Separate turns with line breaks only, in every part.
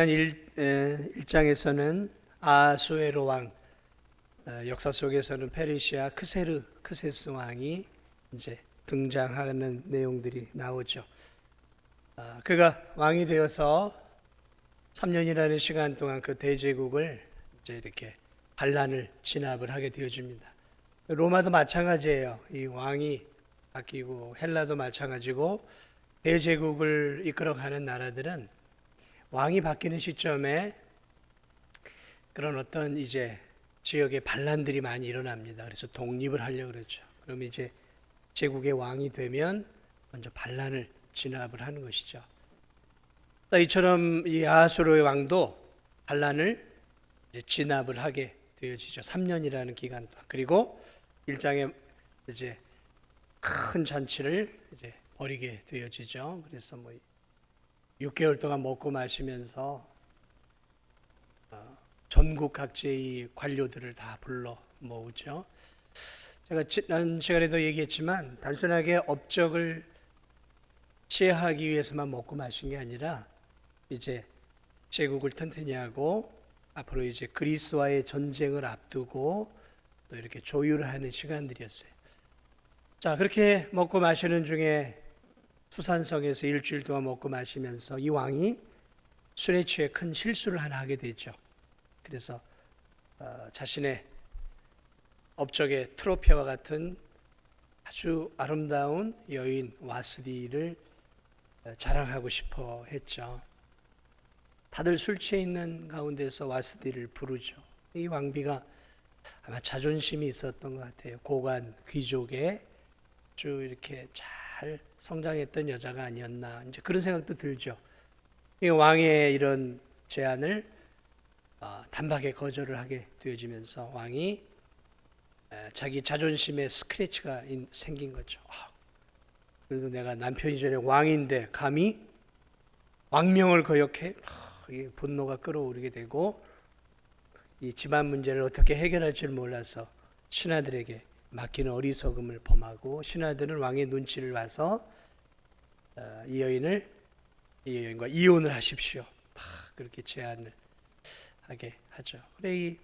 1장에서는 아하수에로 왕, 역사 속에서는 페르시아 크세스 왕이 이제 등장하는 내용들이 나오죠. 그가 왕이 되어서 3년이라는 시간 동안 그 대제국을 이제 이렇게 반란을 진압을 하게 되어집니다. 로마도 마찬가지예요. 이 왕이 바뀌고 헬라도 마찬가지고 대제국을 이끌어가는 나라들은 왕이 바뀌는 시점에 그런 어떤 이제 지역에 반란들이 많이 일어납니다. 그래서 독립을 하려고 그러죠. 그럼 이제 제국의 왕이 되면 먼저 반란을 진압을 하는 것이죠. 이처럼 이 아하수르의 왕도 반란을 이제 진압을 하게 되어지죠. 3년이라는 기간 동안. 그리고 일장에 이제 큰 잔치를 이제 벌이게 되어지죠. 그래서 6개월 동안 먹고 마시면서 전국 각지의 관료들을 다 불러 모으죠. 제가 지난 시간에도 얘기했지만 단순하게 업적을 취하기 위해서만 먹고 마신 게 아니라 이제 제국을 튼튼히 하고 앞으로 이제 그리스와의 전쟁을 앞두고 또 이렇게 조율을 하는 시간들이었어요. 자, 그렇게 먹고 마시는 중에 수산성에서 일주일 동안 먹고 마시면서 이 왕이 술에 취해 큰 실수를 하나 하게 되죠. 그래서 자신의 업적의 트로피와 같은 아주 아름다운 여인 와스디를 자랑하고 싶어 했죠. 다들 술 취해 있는 가운데서 와스디를 부르죠. 이 왕비가 아마 자존심이 있었던 것 같아요. 고관 귀족의 아주 이렇게 잘 성장했던 여자가 아니었나, 이제 그런 생각도 들죠. 이 왕의 이런 제안을 단박에 거절을 하게 되어지면서 왕이 자기 자존심에 스크래치가 생긴 거죠. 그래도 내가 남편이 전에 왕인데 감히 왕명을 거역해? 분노가 끓어오르게 되고 이 집안 문제를 어떻게 해결할지 몰라서 신하들에게 맡기는 어리석음을 범하고, 신하들은 왕의 눈치를 봐서 이 여인과 이혼을 하십시오. 그렇게 제안을 하게 하죠. 그래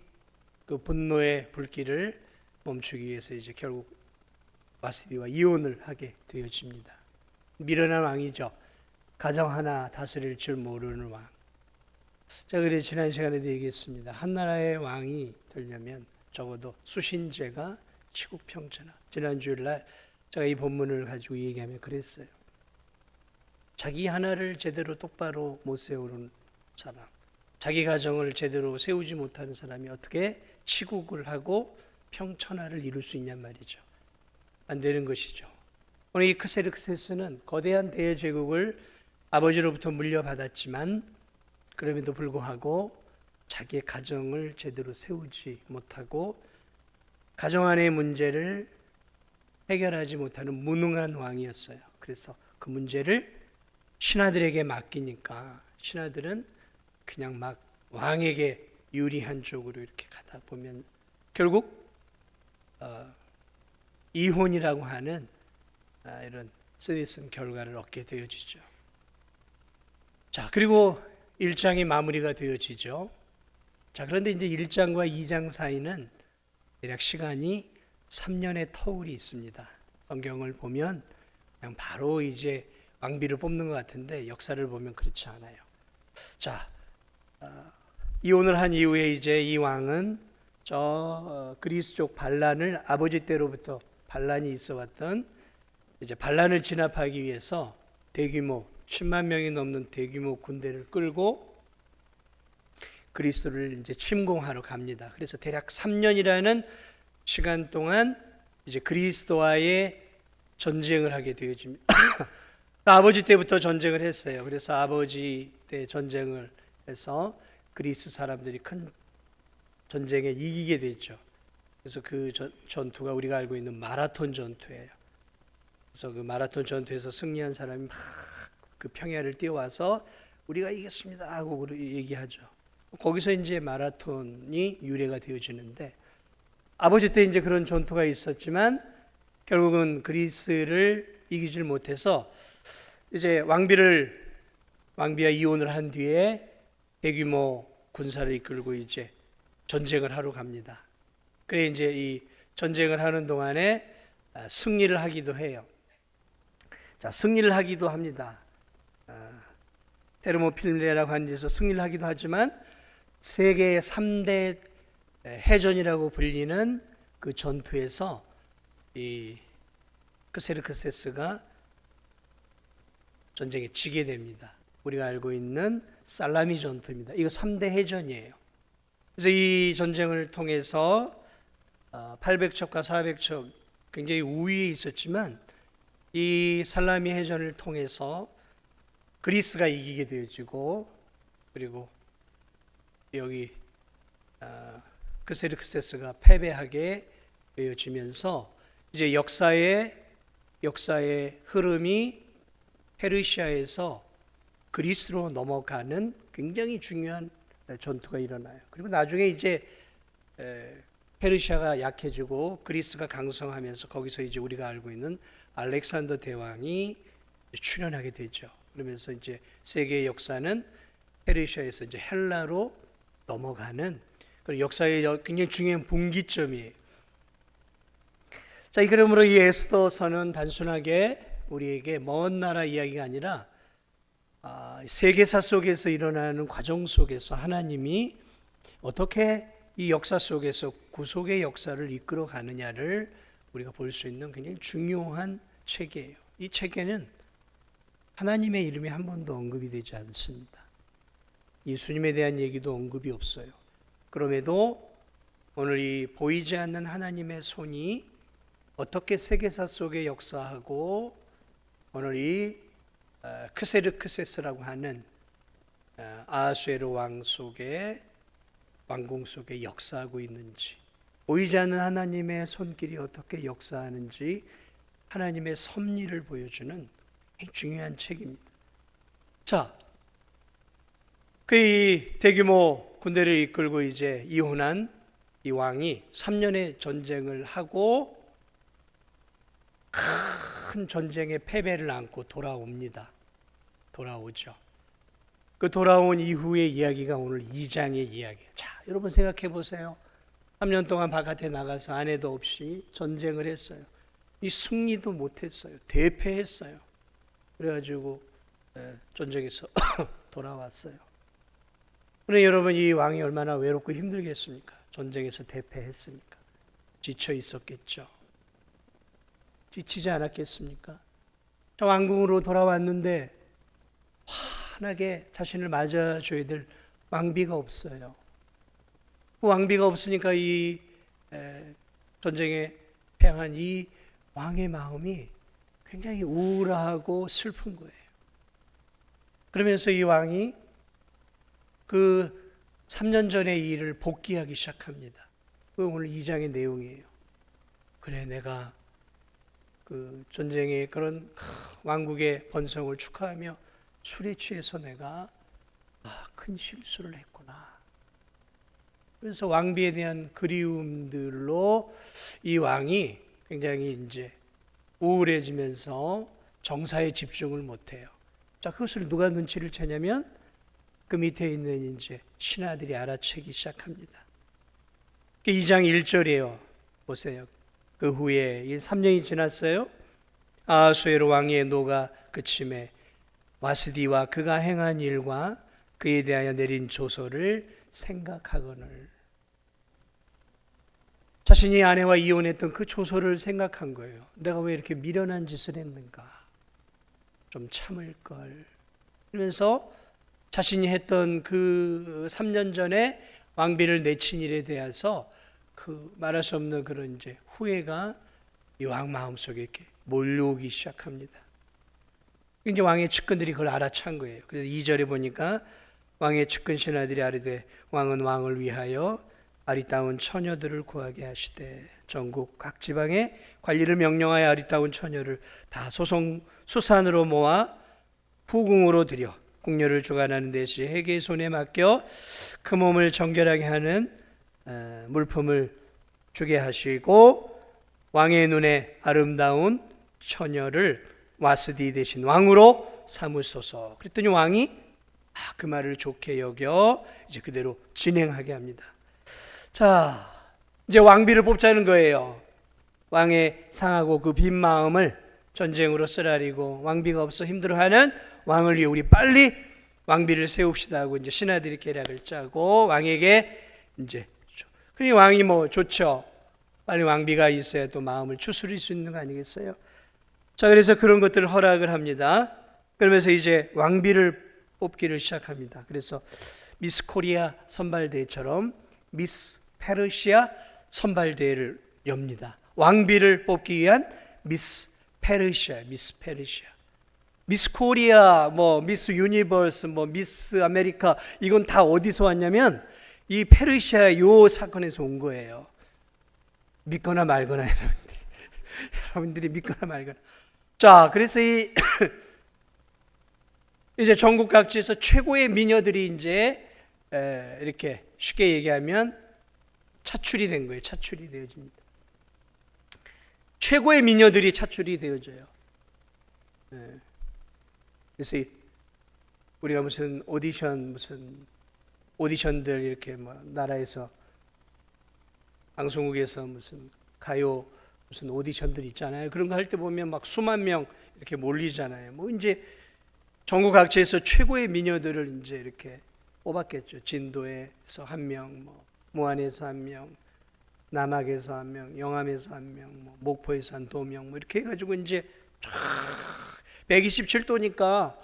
그 분노의 불길을 멈추기 위해서 이제 결국 와스디와 이혼을 하게 되어집니다. 미련한 왕이죠. 가정 하나 다스릴 줄 모르는 왕. 제가 그래서 지난 시간에도 얘기했습니다. 한 나라의 왕이 되려면 적어도 수신제가 치국평천하. 지난 주일날 제가 이 본문을 가지고 얘기하면 그랬어요. 자기 하나를 제대로 똑바로 못 세우는 사람, 자기 가정을 제대로 세우지 못하는 사람이 어떻게 치국을 하고 평천하를 이룰 수 있냔 말이죠. 안 되는 것이죠. 오늘 이 크세르크세스는 거대한 대제국을 아버지로부터 물려받았지만 그럼에도 불구하고 자기의 가정을 제대로 세우지 못하고 가정 안의 문제를 해결하지 못하는 무능한 왕이었어요. 그래서 그 문제를 신하들에게 맡기니까 신하들은 그냥 막 왕에게 유리한 쪽으로 이렇게 가다 보면 결국 이혼이라고 하는 이런 쓰디쓴 결과를 얻게 되어지죠. 자, 그리고 1장이 마무리가 되어지죠. 자, 그런데 이제 1장과 2장 사이는 대략 시간이 3년의 터울이 있습니다. 성경을 보면 그냥 바로 이제 왕비를 뽑는 것 같은데 역사를 보면 그렇지 않아요. 자, 이혼을 한 이후에 이제 이 왕은 그리스 쪽 반란을, 아버지 때로부터 반란이 있어 왔던 이제 반란을 진압하기 위해서 대규모 10만 명이 넘는 대규모 군대를 끌고 그리스를 이제 침공하러 갑니다. 그래서 대략 3년이라는 시간 동안 이제 그리스도와의 전쟁을 하게 되어집니다. 아버지 때부터 전쟁을 했어요. 그래서 아버지 때 전쟁을 해서 그리스 사람들이 큰 전쟁에 이기게 됐죠. 그래서 그 전투가 우리가 알고 있는 마라톤 전투예요. 그래서 그 마라톤 전투에서 승리한 사람이 막 그 평야를 뛰어와서 우리가 이겼습니다 하고 얘기하죠. 거기서 이제 마라톤이 유래가 되어지는데, 아버지 때 이제 그런 전투가 있었지만 결국은 그리스를 이기질 못해서 이제 왕비와 이혼을 한 뒤에 대규모 군사를 이끌고 이제 전쟁을 하러 갑니다. 그래 이제 이 전쟁을 하는 동안에 승리를 하기도 해요. 자, 승리를 하기도 합니다. 테르모필레라고 하는 데서 승리를 하기도 하지만 세계 3대 해전이라고 불리는 그 전투에서 이 크세르크세스가 전쟁에 지게 됩니다. 우리가 알고 있는 살라미 전투입니다. 이거 3대 해전이에요. 그래서 이 전쟁을 통해서 800척과 400척 굉장히 우위에 있었지만 이 살라미 해전을 통해서 그리스가 이기게 되어지고, 그리고 여기 크세르크세스가 패배하게 되어지면서 이제 역사의 흐름이 페르시아에서 그리스로 넘어가는 굉장히 중요한 전투가 일어나요. 그리고 나중에 이제 페르시아가 약해지고 그리스가 강성하면서 거기서 이제 우리가 알고 있는 알렉산더 대왕이 출현하게 되죠. 그러면서 이제 세계의 역사는 페르시아에서 이제 헬라로 넘어가는 그런 역사의 굉장히 중요한 분기점이에요. 자, 그러므로 이 에스더서는 단순하게 우리에게 먼 나라 이야기가 아니라 세계사 속에서 일어나는 과정 속에서 하나님이 어떻게 이 역사 속에서 구속의 역사를 이끌어 가느냐를 우리가 볼 수 있는 굉장히 중요한 책이에요. 이 책에는 하나님의 이름이 한 번도 언급이 되지 않습니다. 예수님에 대한 얘기도 언급이 없어요. 그럼에도 오늘 이 보이지 않는 하나님의 손이 어떻게 세계사 속에 역사하고 오늘 이 크세르크세스라고 하는 아하수에로 왕 속에 왕궁 속에 역사하고 있는지, 보이지 않는 하나님의 손길이 어떻게 역사하는지 하나님의 섭리를 보여주는 중요한 책입니다. 자, 그 대규모 군대를 이끌고 이제 이혼한 이 왕이 3년의 전쟁을 하고 큰 전쟁의 패배를 안고 돌아오죠. 그 돌아온 이후의 이야기가 오늘 2장의 이야기예요. 자, 여러분 생각해 보세요. 3년 동안 바깥에 나가서 아내도 없이 전쟁을 했어요. 이 승리도 못했어요. 대패했어요. 그래가지고 전쟁에서 돌아왔어요. 그런데 여러분, 이 왕이 얼마나 외롭고 힘들겠습니까? 전쟁에서 대패했으니까 지쳐 있었겠죠. 지치지 않았겠습니까? 저 왕궁으로 돌아왔는데 환하게 자신을 맞아줘야 될 왕비가 없어요. 그 왕비가 없으니까 이 전쟁에 패한 이 왕의 마음이 굉장히 우울하고 슬픈 거예요. 그러면서 이 왕이 그 3년 전의 일을 복귀하기 시작합니다. 그 오늘 2장의 내용이에요. 그래, 내가 그 전쟁의 그런 왕국의 번성을 축하하며 술에 취해서 내가 큰 실수를 했구나. 그래서 왕비에 대한 그리움들로 이 왕이 굉장히 이제 우울해지면서 정사에 집중을 못해요. 자, 그것을 누가 눈치를 채냐면 그 밑에 있는 이제 신하들이 알아채기 시작합니다. 2장 1절이에요. 보세요. 그 후에 3년이 지났어요. 아하수에로 왕의 노가 그침에 와스디와 그가 행한 일과 그에 대하여 내린 조서를 생각하거늘. 자신이 아내와 이혼했던 그 조서를 생각한 거예요. 내가 왜 이렇게 미련한 짓을 했는가? 좀 참을 걸. 그러면서 자신이 했던 그 3년 전에 왕비를 내친 일에 대해서 그 말할 수 없는 그런 이제 후회가 이 왕 마음속에 이렇게 몰려오기 시작합니다. 이제 왕의 측근들이 그걸 알아챈 거예요. 그래서 2절에 보니까 왕의 측근 신하들이 아뢰되 왕은 왕을 위하여 아리따운 처녀들을 구하게 하시되 전국 각 지방에 관리를 명령하여 아리따운 처녀를 다 수산으로 모아 후궁으로 들여 궁녀를 주관하는 대신 해계의 손에 맡겨 그 몸을 정결하게 하는 물품을 주게 하시고 왕의 눈에 아름다운 처녀를 와스디 대신 왕으로 삼으소서. 그랬더니 왕이 그 말을 좋게 여겨 이제 그대로 진행하게 합니다. 자, 이제 왕비를 뽑자는 거예요. 왕의 상하고 그 빈 마음을 전쟁으로 쓰라리고 왕비가 없어 힘들어하는 왕을 위해 우리 빨리 왕비를 세웁시다 하고 이제 신하들이 계략을 짜고 왕에게 이제 그니 왕이 뭐 좋죠. 빨리 왕비가 있어야 또 마음을 추스릴 수 있는 거 아니겠어요? 자, 그래서 그런 것들을 허락을 합니다. 그러면서 이제 왕비를 뽑기를 시작합니다. 그래서 미스 코리아 선발대회처럼 미스 페르시아 선발대회를 엽니다. 왕비를 뽑기 위한 미스 페르시아, 미스 페르시아. 미스 코리아, 뭐 미스 유니버스, 뭐 미스 아메리카 이건 다 어디서 왔냐면 이 페르시아 요 사건에서 온 거예요. 믿거나 말거나 여러분들이 믿거나 말거나. 자, 그래서 이제 전국 각지에서 최고의 미녀들이 이제 이렇게 쉽게 얘기하면 차출이 된 거예요. 차출이 되어집니다. 최고의 미녀들이 차출이 되어져요. 그래서 우리가 무슨 오디션들 이렇게 뭐 나라에서 방송국에서 무슨 가요 무슨 오디션들 있잖아요. 그런 거 할 때 보면 막 수만 명 이렇게 몰리잖아요. 뭐 이제 전국 각지에서 최고의 미녀들을 이제 이렇게 뽑았겠죠. 진도에서 한 명, 뭐 무안에서 한 명, 남학에서 한 명, 영암에서 한 명, 뭐 목포에서 한 2명, 뭐 이렇게 해가지고 이제 127도니까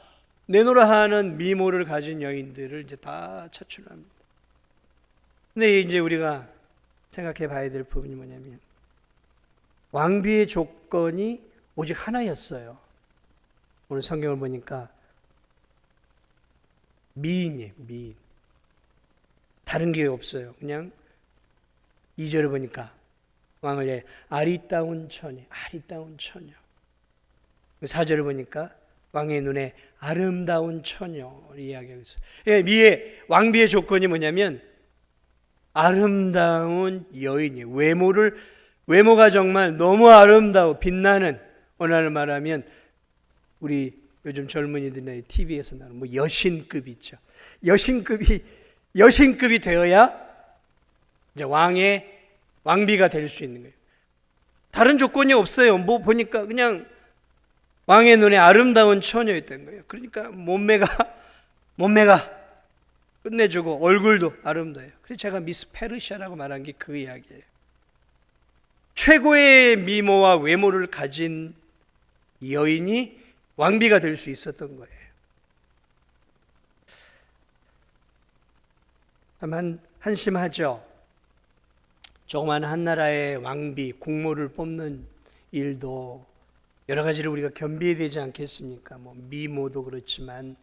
내노라 하는 미모를 가진 여인들을 이제 다 차출합니다. 근데 이제 우리가 생각해 봐야 될 부분이 뭐냐면 왕비의 조건이 오직 하나였어요. 오늘 성경을 보니까 미인이에요. 미인. 다른 게 없어요. 그냥 2절을 보니까 왕을 위해 아리따운 처녀, 아리따운 처녀. 4절을 보니까 왕의 눈에 아름다운 처녀를 이야기하고 있어요. 왕비의 조건이 뭐냐면 아름다운 여인이에요. 외모가 정말 너무 아름다워 빛나는, 오늘 말하면 우리 요즘 젊은이들이 TV에서 나오는 뭐 여신급이 있죠. 여신급이 되어야 이제 왕비가 될 수 있는 거예요. 다른 조건이 없어요. 뭐 보니까 그냥 왕의 눈에 아름다운 처녀였던 거예요. 그러니까 몸매가 끝내주고 얼굴도 아름다워요. 그래서 제가 미스 페르시아라고 말한 게 그 이야기예요. 최고의 미모와 외모를 가진 여인이 왕비가 될 수 있었던 거예요. 다만 한심하죠. 조그만 한 나라의 왕비, 공모를 뽑는 일도 여러 가지를 우리가 겸비해야 되지 않겠습니까? 뭐 미모도 그렇지만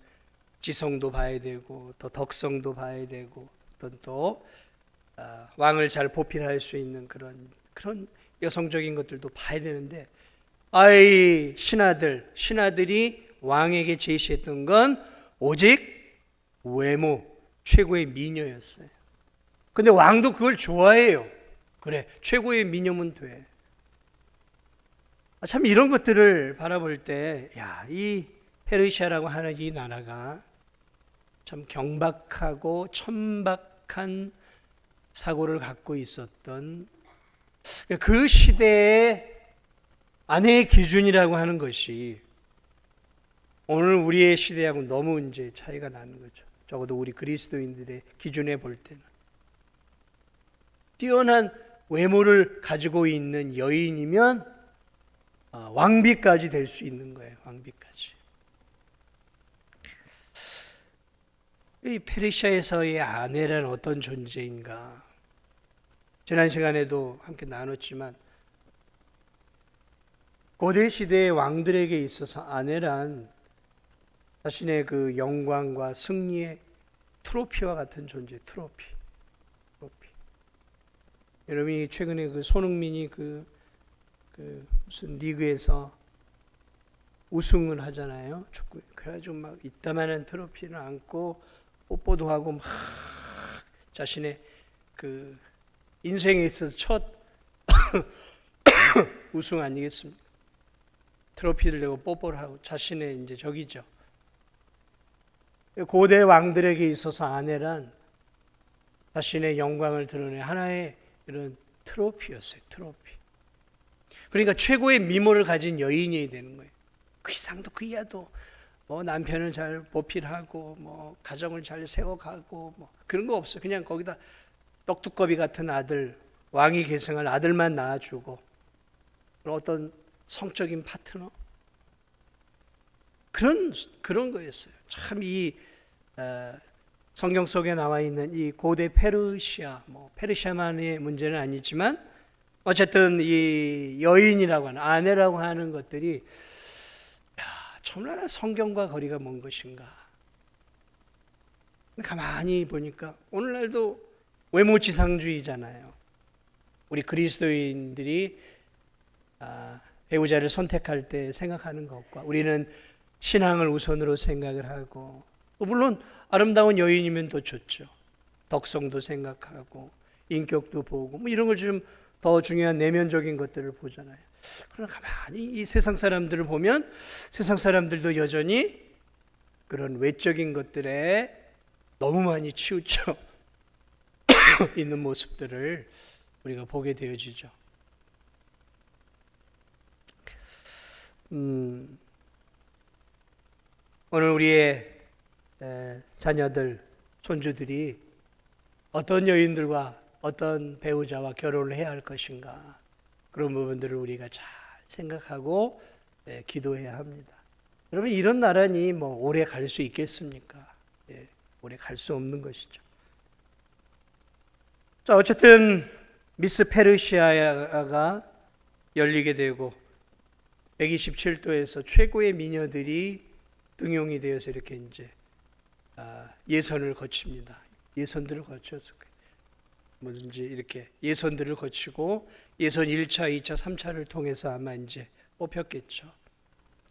지성도 봐야 되고 또 덕성도 봐야 되고 또 왕을 잘 보필할 수 있는 그런 여성적인 것들도 봐야 되는데 신하들이 왕에게 제시했던 건 오직 외모, 최고의 미녀였어요. 근데 왕도 그걸 좋아해요. 그래, 최고의 미녀면 돼. 참 이런 것들을 바라볼 때, 이 페르시아라고 하는 이 나라가 참 경박하고 천박한 사고를 갖고 있었던 그 시대의 아내의 기준이라고 하는 것이 오늘 우리의 시대하고 너무 이제 차이가 나는 거죠. 적어도 우리 그리스도인들의 기준에 볼 때는 뛰어난 외모를 가지고 있는 여인이면 왕비까지 될 수 있는 거예요. 왕비까지. 이 페르시아에서의 아내란 어떤 존재인가? 지난 시간에도 함께 나눴지만 고대 시대의 왕들에게 있어서 아내란 자신의 그 영광과 승리의 트로피와 같은 존재, 트로피. 여러분이 최근에 그 손흥민이 그 무슨 리그에서 우승을 하잖아요. 축구. 그래가지고 막 이따만한 트로피를 안고 뽀뽀도 하고 막 자신의 그 인생에 있어서 첫 우승 아니겠습니까? 트로피를 내고 뽀뽀를 하고 자신의 이제 적이죠. 고대 왕들에게 있어서 아내란 자신의 영광을 드러낸 하나의 이런 트로피였어요. 트로피. 그러니까 최고의 미모를 가진 여인이 되는 거예요. 그 이상도 그 이하도 뭐 남편을 잘 보필하고 뭐 가정을 잘 세워가고 뭐 그런 거 없어요. 그냥 거기다 떡두꺼비 같은 아들, 왕이 계승할 아들만 낳아주고 어떤 성적인 파트너 그런 거였어요. 참 이 성경 속에 나와 있는 이 고대 페르시아, 뭐 페르시아만의 문제는 아니지만 어쨌든 이 여인이라고 하는 아내라고 하는 것들이 정말 성경과 거리가 먼 것인가. 가만히 보니까 오늘날도 외모지상주의잖아요. 우리 그리스도인들이 배우자를 선택할 때 생각하는 것과 우리는 신앙을 우선으로 생각을 하고 물론 아름다운 여인이면 더 좋죠. 덕성도 생각하고 인격도 보고 뭐 이런 걸 좀 더 중요한 내면적인 것들을 보잖아요. 그러나 가만히 이 세상 사람들을 보면 세상 사람들도 여전히 그런 외적인 것들에 너무 많이 치우쳐 있는 모습들을 우리가 보게 되어지죠. 오늘 우리의 자녀들, 손주들이 어떤 여인들과 어떤 배우자와 결혼을 해야 할 것인가, 그런 부분들을 우리가 잘 생각하고 기도해야 합니다. 여러분, 이런 나라니 뭐 오래 갈 수 있겠습니까? 오래 갈 수 없는 것이죠. 자, 어쨌든 미스 페르시아가 열리게 되고 127도에서 최고의 미녀들이 등용이 되어서 이렇게 이제 예선을 거칩니다. 예선들을 거쳤을 거예요. 뭐든지 이렇게 예선들을 거치고 예선 1차, 2차, 3차를 통해서 아마 이제 뽑혔겠죠.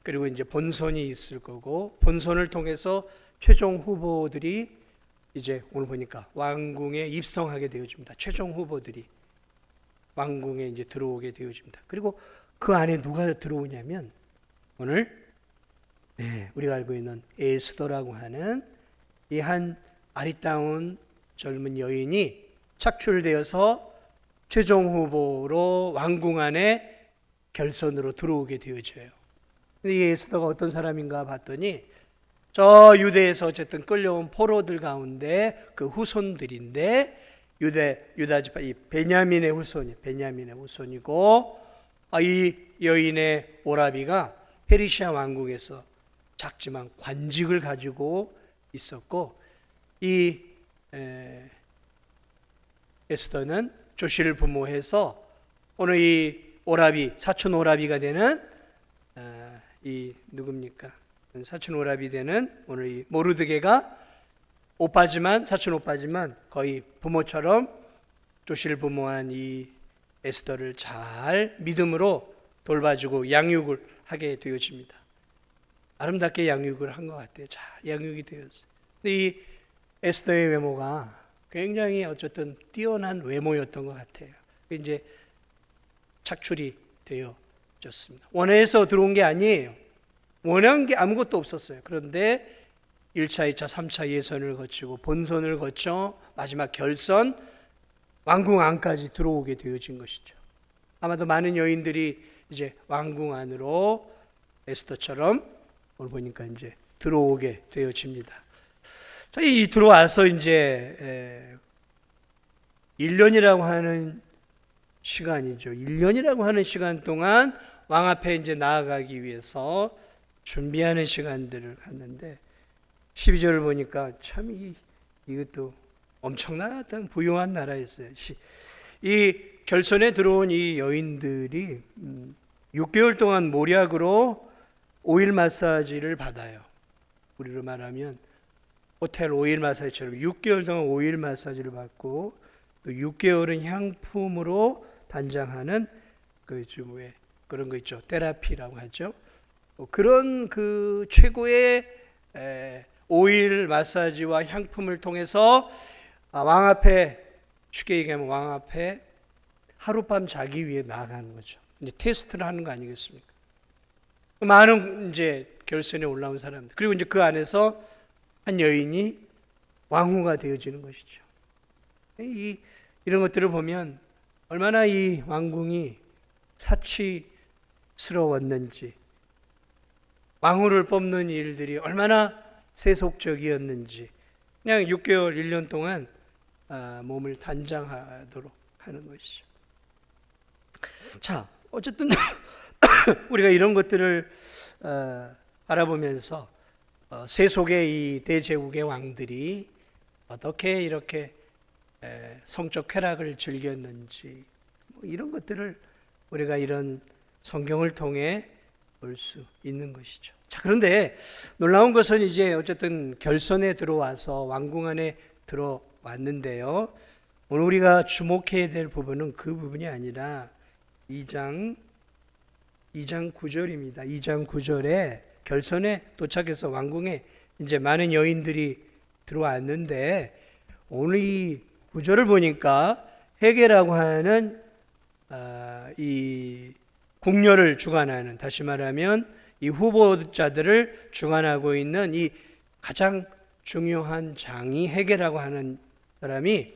그리고 이제 본선이 있을 거고 본선을 통해서 최종 후보들이 이제 오늘 보니까 왕궁에 입성하게 되어집니다. 최종 후보들이 왕궁에 이제 들어오게 되어집니다. 그리고 그 안에 누가 들어오냐면 오늘 우리가 알고 있는 에스더라고 하는 이 한 아리따운 젊은 여인이 착출되어서 최종 후보로 왕궁 안에 결선으로 들어오게 되어져요. 근데 이 에스더가 어떤 사람인가 봤더니 저 유대에서 어쨌든 끌려온 포로들 가운데 그 후손들인데 유다 지파 이 베냐민의 후손이고 이 여인의 오라비가 페르시아 왕국에서 작지만 관직을 가지고 있었고 이 에스더는 조시를 부모해서 오늘 이 오라비 사촌 오라비가 되는 이 누굽니까? 사촌 오라비 되는 오늘 이 모르드게가 사촌 오빠지만 거의 부모처럼 조시를 부모한 이 에스더를 잘 믿음으로 돌봐주고 양육을 하게 되어집니다. 아름답게 양육을 한 것 같아요. 잘 양육이 되었어요. 근데 이 에스더의 외모가 굉장히 어쨌든 뛰어난 외모였던 것 같아요. 이제 착출이 되어졌습니다. 원해서 들어온 게 아니에요. 원한 게 아무것도 없었어요. 그런데 1차, 2차, 3차 예선을 거치고 본선을 거쳐 마지막 결선 왕궁 안까지 들어오게 되어진 것이죠. 아마도 많은 여인들이 이제 왕궁 안으로 에스더처럼 오늘 보니까 이제 들어오게 되어집니다. 이 들어와서 이제 1년이라고 하는 시간이죠. 1년이라고 하는 시간 동안 왕 앞에 이제 나아가기 위해서 준비하는 시간들을 갖는데 12절을 보니까 참 이것도 엄청나던 부유한 나라였어요. 이 결선에 들어온 이 여인들이 6개월 동안 모략으로 오일 마사지를 받아요. 우리로 말하면 호텔 오일 마사지처럼 6개월 동안 오일 마사지를 받고 또 6개월은 향품으로 단장하는 그런 거 있죠. 테라피라고 하죠. 그런 그 최고의 오일 마사지와 향품을 통해서 왕 앞에 쉽게 얘기하면 왕 앞에 하룻밤 자기 위해 나아가는 거죠. 이제 테스트를 하는 거 아니겠습니까? 많은 이제 결선에 올라온 사람들 그리고 이제 그 안에서 한 여인이 왕후가 되어지는 것이죠. 이런 것들을 보면 얼마나 이 왕궁이 사치스러웠는지, 왕후를 뽑는 일들이 얼마나 세속적이었는지, 그냥 6개월, 1년 동안 몸을 단장하도록 하는 것이죠. 자, 어쨌든 우리가 이런 것들을 알아보면서 세속의 이 대제국의 왕들이 어떻게 이렇게 성적 쾌락을 즐겼는지, 이런 것들을 우리가 이런 성경을 통해 볼 수 있는 것이죠. 자, 그런데 놀라운 것은 이제 어쨌든 결선에 들어와서 왕궁 안에 들어왔는데요. 오늘 우리가 주목해야 될 부분은 그 부분이 아니라 2장 9절입니다. 2장 9절에 결선에 도착해서 왕궁에 이제 많은 여인들이 들어왔는데, 오늘 이 9절을 보니까 헤게라고 하는 이 궁녀를 주관하는, 다시 말하면 이 후보자들을 주관하고 있는 이 가장 중요한 장이 헤게라고 하는 사람이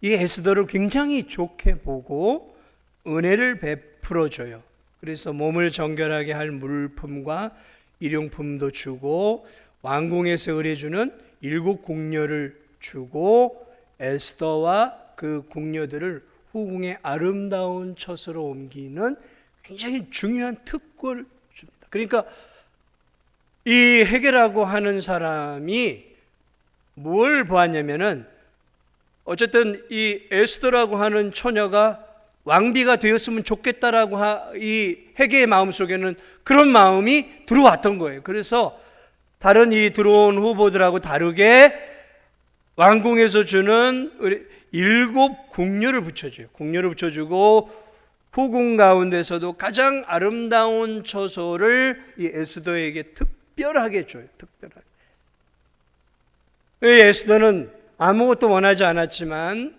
이 에스더를 굉장히 좋게 보고 은혜를 베풀어줘요. 그래서 몸을 정결하게 할 물품과 일용품도 주고 왕궁에서 의뢰주는 7 궁녀를 주고 에스더와 그 궁녀들을 후궁의 아름다운 처소로 옮기는 굉장히 중요한 특권을 줍니다. 그러니까 이 헤게라고 하는 사람이 뭘 보았냐면은, 어쨌든 이 에스더라고 하는 처녀가 왕비가 되었으면 좋겠다라고 이 헤게의 마음속에는 그런 마음이 들어왔던 거예요. 그래서 다른 이 들어온 후보들하고 다르게 왕궁에서 주는 7 궁녀를 붙여줘요. 궁녀를 붙여주고 후궁 가운데서도 가장 아름다운 처소를 이 에스더에게 특별하게 줘요. 특별하게. 이 에스더는 아무것도 원하지 않았지만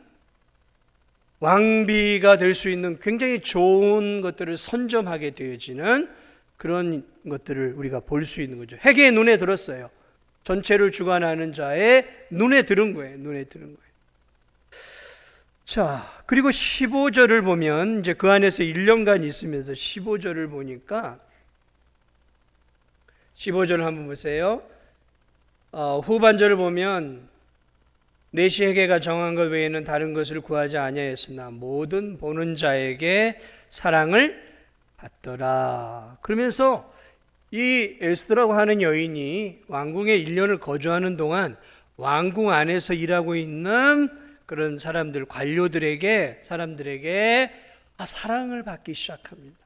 왕비가 될 수 있는 굉장히 좋은 것들을 선점하게 되어지는 그런 것들을 우리가 볼 수 있는 거죠. 헤게의 눈에 들었어요. 전체를 주관하는 자의 눈에 들은 거예요. 눈에 들은 거예요. 자, 그리고 15절을 보면 이제 그 안에서 1년간 있으면서 15절을 보니까 15절을 한번 보세요. 후반절을 보면 내시 헤게가 정한 것 외에는 다른 것을 구하지 아니하였으나 모든 보는 자에게 사랑을 받더라. 그러면서 이 에스더라고 하는 여인이 왕궁에 1년을 거주하는 동안 왕궁 안에서 일하고 있는 그런 사람들, 관료들에게, 사람들에게 사랑을 받기 시작합니다.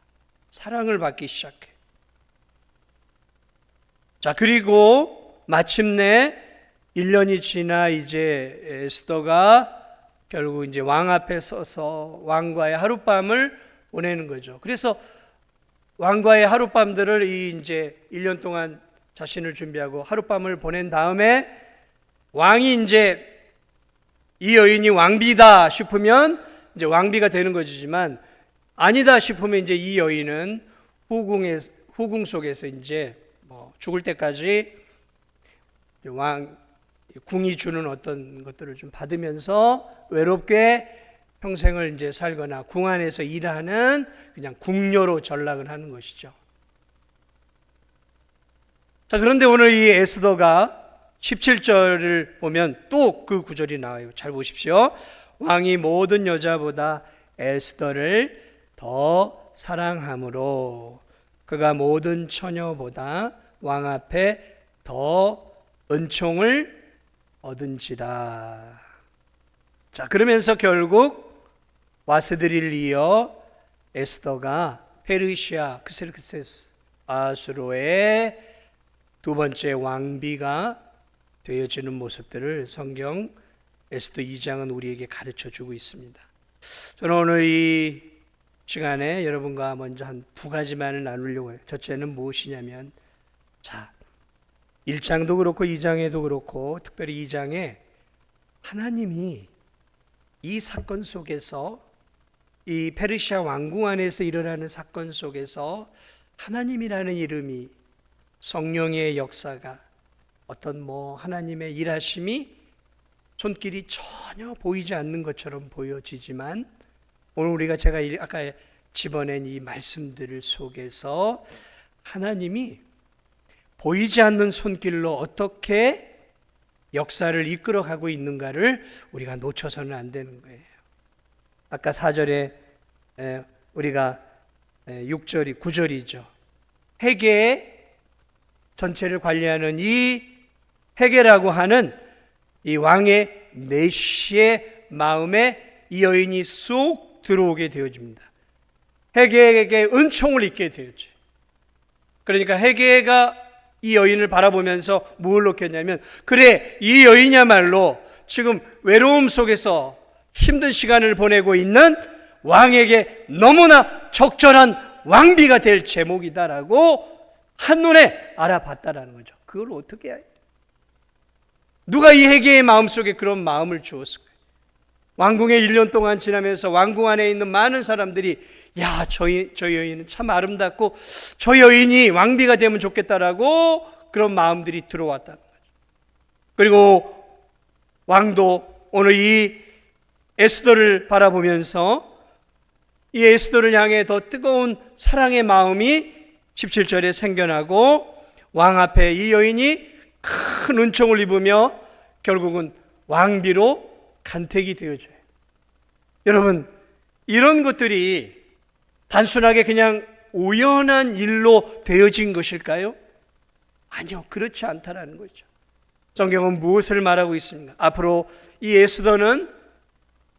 사랑을 받기 시작해. 자, 그리고 마침내 1년이 지나 이제 에스더가 결국 이제 왕 앞에 서서 왕과의 하룻밤을 보내는 거죠. 그래서 왕과의 하룻밤들을 이제 1년 동안 자신을 준비하고 하룻밤을 보낸 다음에 왕이 이제 이 여인이 왕비다 싶으면 이제 왕비가 되는 것이지만 아니다 싶으면 이제 이 여인은 후궁 속에서 이제 죽을 때까지 궁이 주는 어떤 것들을 좀 받으면서 외롭게 평생을 이제 살거나 궁 안에서 일하는 그냥 궁녀로 전락을 하는 것이죠. 자, 그런데 오늘 이 에스더가 17절을 보면 또 그 구절이 나와요. 잘 보십시오. 왕이 모든 여자보다 에스더를 더 사랑함으로 그가 모든 처녀보다 왕 앞에 더 은총을 얻은지라. 자, 그러면서 결국 와스드리를 이어 에스더가 페르시아 크세르크세스 아수로의 2번째 왕비가 되어지는 모습들을 성경 에스더 2장은 우리에게 가르쳐 주고 있습니다. 저는 오늘 이 시간에 여러분과 먼저 한 2가지만을 나누려고 해요. 첫째는 무엇이냐면, 자, 1장도 그렇고 2장에도 그렇고 특별히 2장에 하나님이 이 사건 속에서, 이 페르시아 왕궁 안에서 일어나는 사건 속에서 하나님이라는 이름이, 성령의 역사가, 어떤 하나님의 일하심이 손길이 전혀 보이지 않는 것처럼 보여지지만 오늘 제가 아까 집어낸 이 말씀들 속에서 하나님이 보이지 않는 손길로 어떻게 역사를 이끌어가고 있는가를 우리가 놓쳐서는 안 되는 거예요. 아까 4절에 우리가 6절이 9절이죠. 회개 전체를 관리하는 이 회개라고 하는 이 왕의 메시의 마음에 이 여인이 쏙 들어오게 되어집니다. 회개에게 은총을 입게 되었죠. 그러니까 회개가 이 여인을 바라보면서 무엇을 느꼈냐면, 그래, 이 여인이야말로 지금 외로움 속에서 힘든 시간을 보내고 있는 왕에게 너무나 적절한 왕비가 될 제목이다라고 한눈에 알아봤다라는 거죠. 그걸 어떻게 해야 해요? 누가 이 회개의 마음속에 그런 마음을 주었을까요? 왕궁에 1년 동안 지나면서 왕궁 안에 있는 많은 사람들이 야, 저 여인은 참 아름답고 저 여인이 왕비가 되면 좋겠다라고 그런 마음들이 들어왔다는 거죠. 그리고 왕도 오늘 이 에스더를 바라보면서 이 에스더를 향해 더 뜨거운 사랑의 마음이 17절에 생겨나고 왕 앞에 이 여인이 큰 은총을 입으며 결국은 왕비로 간택이 되어져요. 여러분, 이런 것들이 단순하게 그냥 우연한 일로 되어진 것일까요? 아니요, 그렇지 않다라는 거죠. 성경은 무엇을 말하고 있습니까? 앞으로 이 에스더는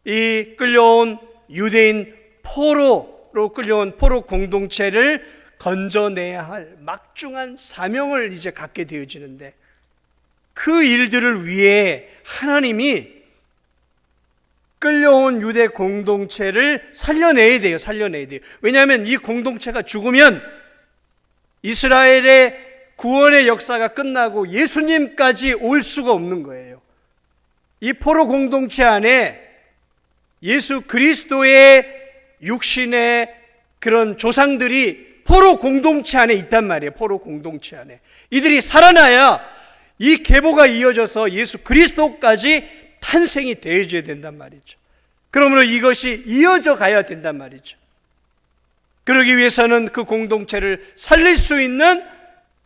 이 끌려온 유대인 포로로 끌려온 포로 공동체를 건져내야 할 막중한 사명을 이제 갖게 되어지는데, 그 일들을 위해 하나님이 끌려온 유대 공동체를 살려내야 돼요. 왜냐하면 이 공동체가 죽으면 이스라엘의 구원의 역사가 끝나고 예수님까지 올 수가 없는 거예요. 이 포로 공동체 안에 예수 그리스도의 육신의 그런 조상들이 포로 공동체 안에 있단 말이에요. 포로 공동체 안에 이들이 살아나야 이 계보가 이어져서 예수 그리스도까지 탄생이 되어져야 된단 말이죠. 그러므로 이것이 이어져 가야 된단 말이죠. 그러기 위해서는 그 공동체를 살릴 수 있는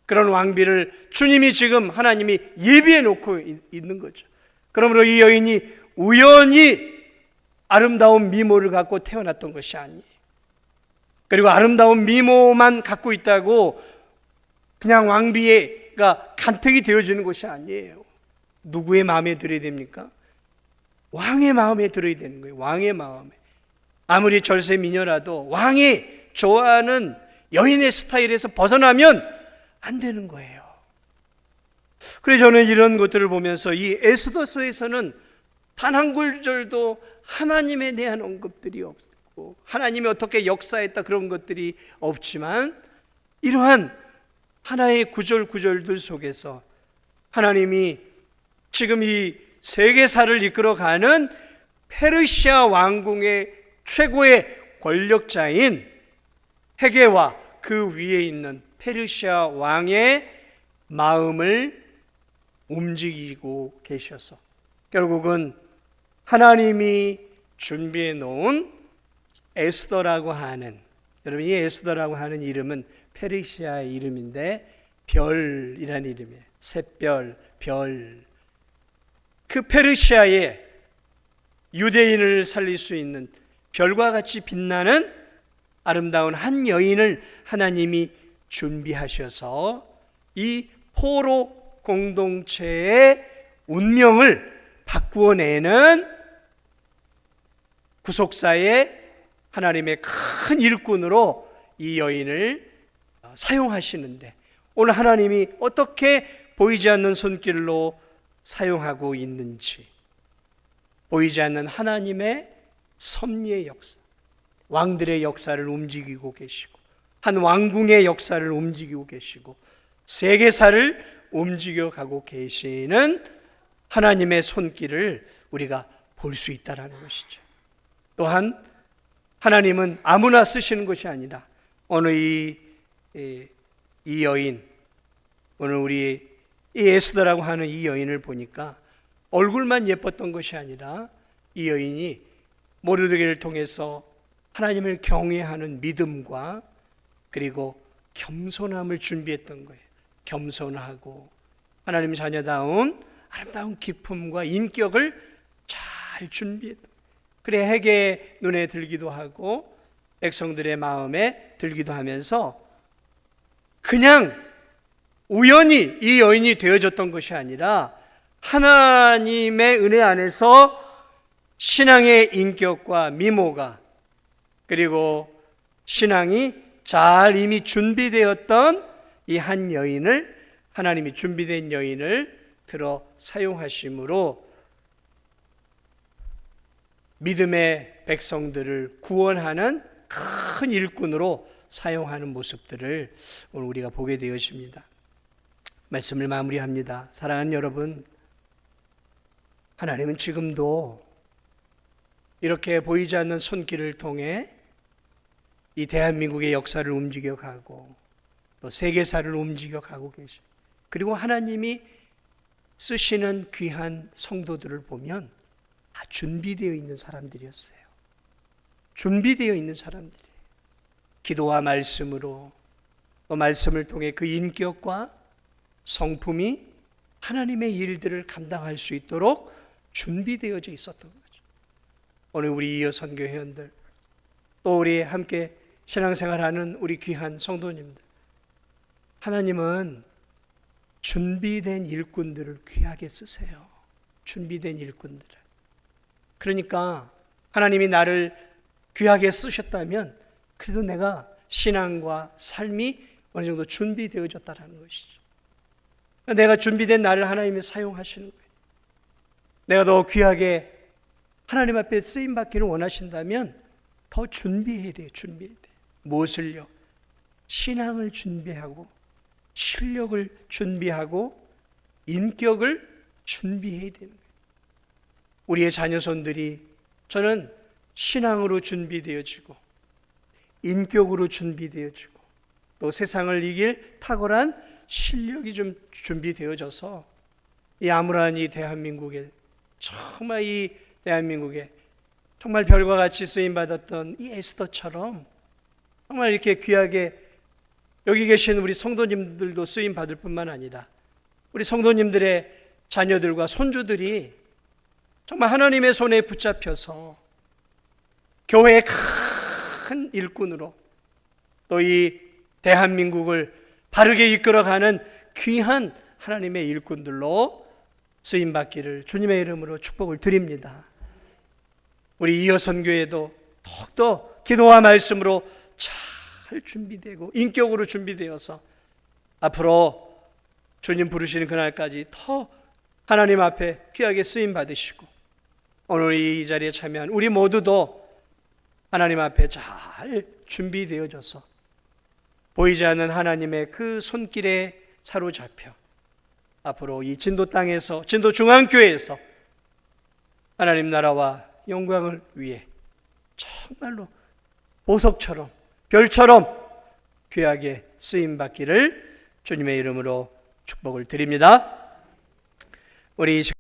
그런 왕비를 주님이 지금 하나님이 예비해 놓고 있는 거죠. 그러므로 이 여인이 우연히 아름다운 미모를 갖고 태어났던 것이 아니에요. 그리고 아름다운 미모만 갖고 있다고 그냥 왕비가 간택이 되어지는 것이 아니에요. 누구의 마음에 들어야 됩니까? 왕의 마음에 들어야 되는 거예요. 왕의 마음에. 아무리 절세 미녀라도 왕이 좋아하는 여인의 스타일에서 벗어나면 안 되는 거예요. 그래서 저는 이런 것들을 보면서 이 에스더서에서는 단 한 구절도 하나님에 대한 언급들이 없고 하나님이 어떻게 역사했다 그런 것들이 없지만, 이러한 하나의 구절들 속에서 하나님이 지금 이 세계사를 이끌어가는 페르시아 왕궁의 최고의 권력자인 헤게와 그 위에 있는 페르시아 왕의 마음을 움직이고 계셔서 결국은 하나님이 준비해 놓은 에스더라고 하는, 여러분 이 에스더라고 하는 이름은 페르시아의 이름인데 별이라는 이름이에요. 샛별, 별. 그 페르시아의 유대인을 살릴 수 있는 별과 같이 빛나는 아름다운 한 여인을 하나님이 준비하셔서 이 포로 공동체의 운명을 바꾸어내는 구속사의 하나님의 큰 일꾼으로 이 여인을 사용하시는데, 오늘 하나님이 어떻게 보이지 않는 손길로 사용하고 있는지, 보이지 않는 하나님의 섭리의 역사, 왕들의 역사를 움직이고 계시고 한 왕궁의 역사를 움직이고 계시고 세계사를 움직여가고 계시는 하나님의 손길을 우리가 볼 수 있다는 것이죠. 또한 하나님은 아무나 쓰시는 것이 아니라 오늘 이 여인, 오늘 우리 이 에스더라고 하는 이 여인을 보니까 얼굴만 예뻤던 것이 아니라 이 여인이 모르드게를 통해서 하나님을 경외하는 믿음과 그리고 겸손함을 준비했던 거예요. 겸손하고 하나님 자녀다운 아름다운 기품과 인격을 잘 준비했던 거예요. 그래 해계의 눈에 들기도 하고 백성들의 마음에 들기도 하면서 그냥 우연히 이 여인이 되어졌던 것이 아니라 하나님의 은혜 안에서 신앙의 인격과 미모가 그리고 신앙이 잘 이미 준비되었던 이 한 여인을 하나님이 준비된 여인을 들어 사용하심으로 믿음의 백성들을 구원하는 큰 일꾼으로 사용하는 모습들을 오늘 우리가 보게 되었습니다. 말씀을 마무리합니다. 사랑하는 여러분, 하나님은 지금도 이렇게 보이지 않는 손길을 통해 이 대한민국의 역사를 움직여가고 또 세계사를 움직여가고 계십니다. 그리고 하나님이 쓰시는 귀한 성도들을 보면 다 준비되어 있는 사람들이었어요. 준비되어 있는 사람들이에요. 기도와 말씀으로 또 말씀을 통해 그 인격과 성품이 하나님의 일들을 감당할 수 있도록 준비되어져 있었던 거죠. 오늘 우리 이어선교 회원들 또 우리 함께 신앙생활하는 우리 귀한 성도님들, 하나님은 준비된 일꾼들을 귀하게 쓰세요. 준비된 일꾼들을. 그러니까 하나님이 나를 귀하게 쓰셨다면 그래도 내가 신앙과 삶이 어느 정도 준비되어졌다는 것이죠. 내가 준비된 나를 하나님이 사용하시는 거예요. 내가 더 귀하게 하나님 앞에 쓰임받기를 원하신다면 더 준비해야 돼요. 준비해야 돼요. 무엇을요? 신앙을 준비하고 실력을 준비하고 인격을 준비해야 되는 거예요. 우리의 자녀손들이 저는 신앙으로 준비되어지고 인격으로 준비되어지고 또 세상을 이길 탁월한 실력이 좀 준비되어져서 이 암울한 이 대한민국에 정말 이 대한민국에 정말 별과 같이 쓰임받았던 이 에스더처럼 정말 이렇게 귀하게 여기 계신 우리 성도님들도 쓰임받을 뿐만 아니라 우리 성도님들의 자녀들과 손주들이 정말 하나님의 손에 붙잡혀서 교회의 큰 일꾼으로 또 이 대한민국을 바르게 이끌어가는 귀한 하나님의 일꾼들로 쓰임받기를 주님의 이름으로 축복을 드립니다. 우리 이어선교회도 더욱더 기도와 말씀으로 잘 준비되고 인격으로 준비되어서 앞으로 주님 부르시는 그날까지 더 하나님 앞에 귀하게 쓰임받으시고 오늘 이 자리에 참여한 우리 모두도 하나님 앞에 잘 준비되어져서 보이지 않는 하나님의 그 손길에 사로잡혀 앞으로 이 진도 땅에서 진도 중앙교회에서 하나님 나라와 영광을 위해 정말로 보석처럼 별처럼 귀하게 쓰임받기를 주님의 이름으로 축복을 드립니다. 우리